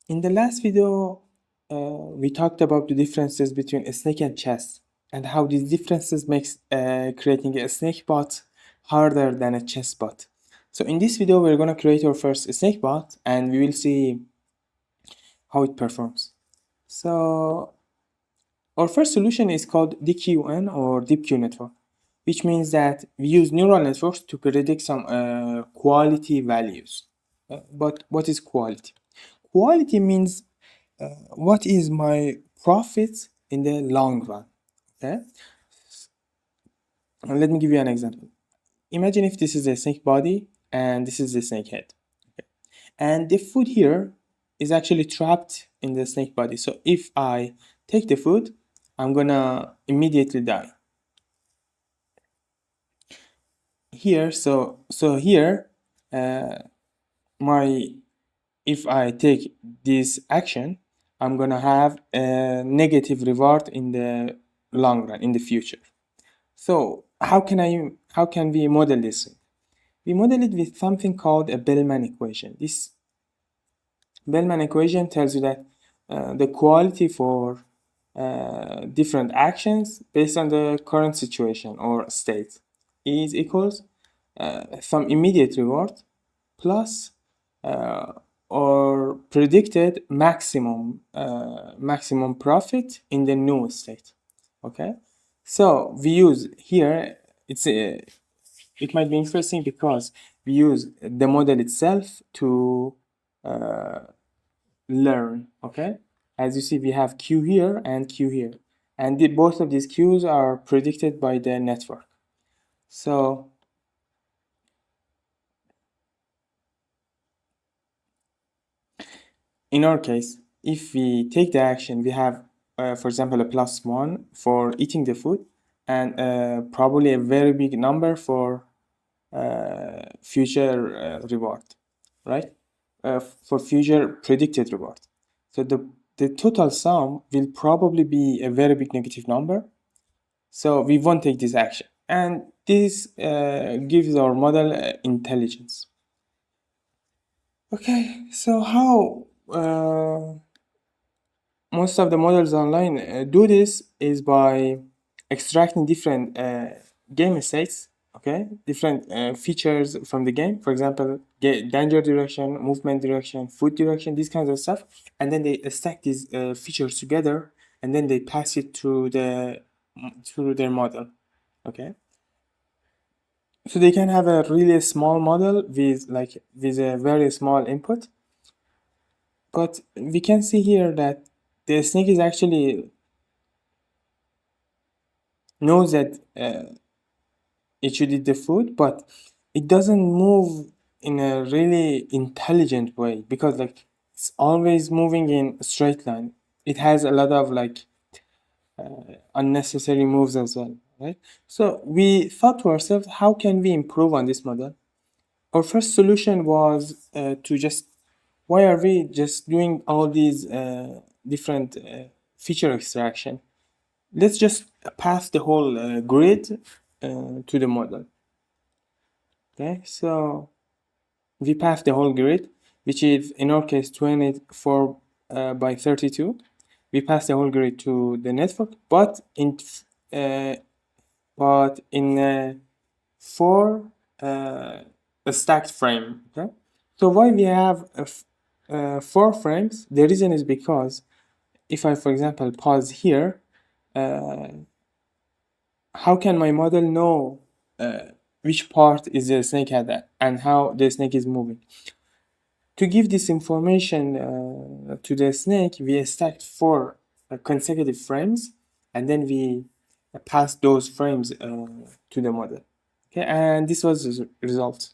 In the last video, we talked about the differences between a snake and chess and how these differences makes creating a snake bot harder than a chess bot. So in this video, we're gonna create our first snake bot and we will see how it performs. So our first solution is called DQN or Deep Q network, which means that we use neural networks to predict some quality values. But what is quality? Quality means what is my profit in the long run. Okay, and let me give you an example. Imagine if this is a snake body and this is the snake head. Okay, and the food here is actually trapped in the snake body. So if I take the food, I'm gonna immediately die. Here, so here, my if I take this action, I'm gonna have a negative reward in the long run, in the future. So how can we model this? We model it with something called a Bellman equation. This Bellman equation tells you that the quality for different actions based on the current situation or state is equals some immediate reward plus uh, or predicted maximum profit in the new state. Okay, so we use here it might be interesting because we use the model itself to uh, learn. Okay, as you see, we have Q here and Q here, and both of these Qs are predicted by the network. So in our case, if we take the action, we have, for example, a +1 for eating the food and probably a very big number for future reward, right? For future predicted reward. So the total sum will probably be a very big negative number. So we won't take this action. And this gives our model intelligence. Okay, so how most of the models online do this is by extracting different game states, okay, different features from the game. For example, danger direction, movement direction, food direction, these kinds of stuff, and then they stack these features together, and then they pass it through their model, okay. So they can have a really small model with a very small input, but we can see here that the snake is actually knows that it should eat the food, but it doesn't move in a really intelligent way because like it's always moving in a straight line. It has a lot of like unnecessary moves as well, right? So we thought to ourselves, how can we improve on this model? Our first solution was to just why are we just doing all these different feature extraction? Let's just pass the whole grid to the model. Okay, so we pass the whole grid, which is in our case 24 by 32. We pass the whole grid to the network, but in four a stacked frame. Okay, so why we have 4 frames? The reason is because if I, for example, pause here, how can my model know which part is the snake head and how the snake is moving? To give this information to the snake, we stacked 4 consecutive frames, and then we passed those frames to the model. Okay, and this was the result.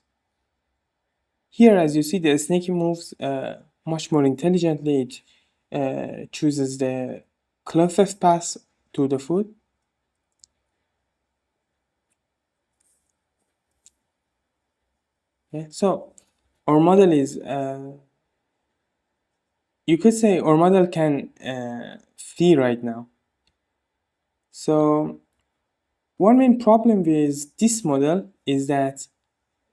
Here, as you see, the snake moves much more intelligently. It chooses the closest path to the food. Okay, so our model is you could say our model can see right now. So one main problem with this model is that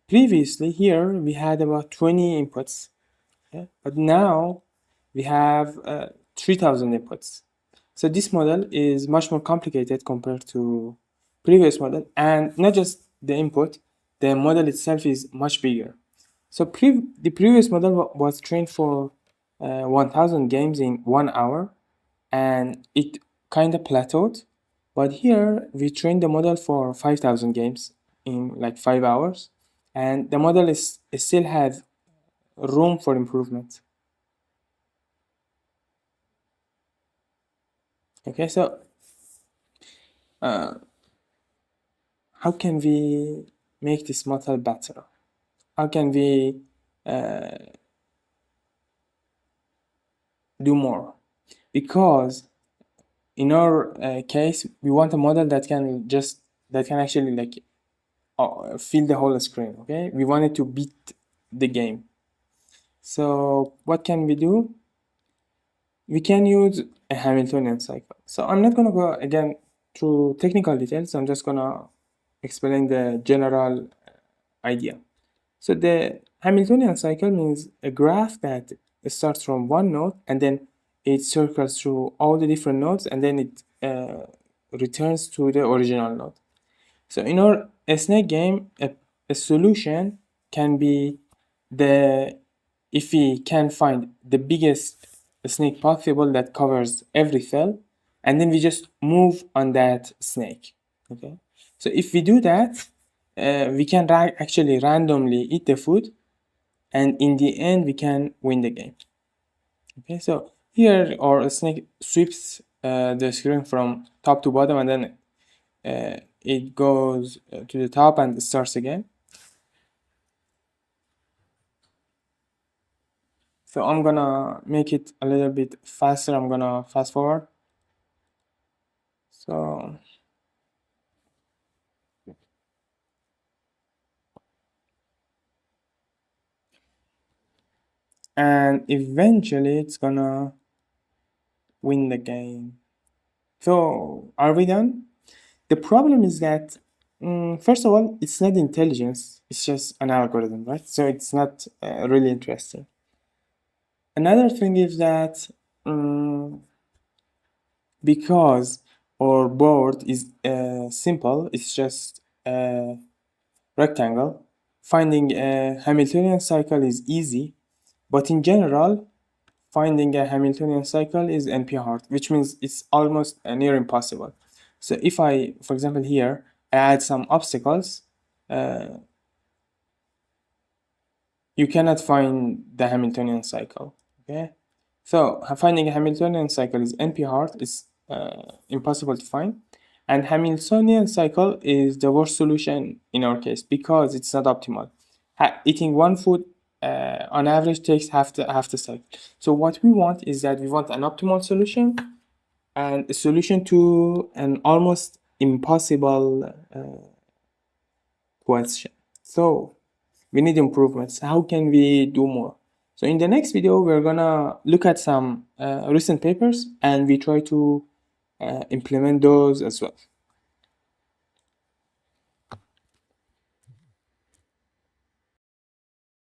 previously here we had about 20 inputs, okay? But now we have 3000 inputs. So this model is much more complicated compared to previous model, and not just the input, the model itself is much bigger. So the previous model was trained for 1000 games in 1 hour, and it kind of plateaued. But here we trained the model for 5000 games in like 5 hours, and the model is still has room for improvement. Okay, so uh, how can we make this model better? How can we uh, do more? Because in our case, we want a model that can actually like fill the whole screen. Okay, we want it to beat the game. So what can we do? We can use a Hamiltonian cycle. So I'm not gonna go again through technical details. I'm just gonna explain the general idea. So the Hamiltonian cycle means a graph that starts from one node and then it circles through all the different nodes and then it returns to the original node. So in our snake game, a solution can be the if we can find the biggest snake possible that covers every cell, and then we just move on that snake. Okay. So if we do that, we can actually randomly eat the food, and in the end we can win the game. Okay. So here our snake sweeps the screen from top to bottom, and then it goes to the top and starts again. So I'm gonna make it a little bit faster. I'm gonna fast forward. So and eventually it's gonna win the game. So are we done? The problem is that first of all, it's not intelligence. It's just an algorithm, right? So it's not really interesting. Another thing is that because our board is simple, it's just a rectangle. Finding a Hamiltonian cycle is easy, but in general, finding a Hamiltonian cycle is NP hard, which means it's almost near impossible. So if I, for example, here I add some obstacles, uh, you cannot find the Hamiltonian cycle. Okay, so finding a Hamiltonian cycle is NP hard. It's impossible to find, and Hamiltonian cycle is the worst solution in our case because it's not optimal. Eating one food on average takes half the cycle. So what we want is that we want an optimal solution and a solution to an almost impossible question. So we need improvements. How can we do more? So in the next video, we're gonna look at some recent papers and we try to implement those as well.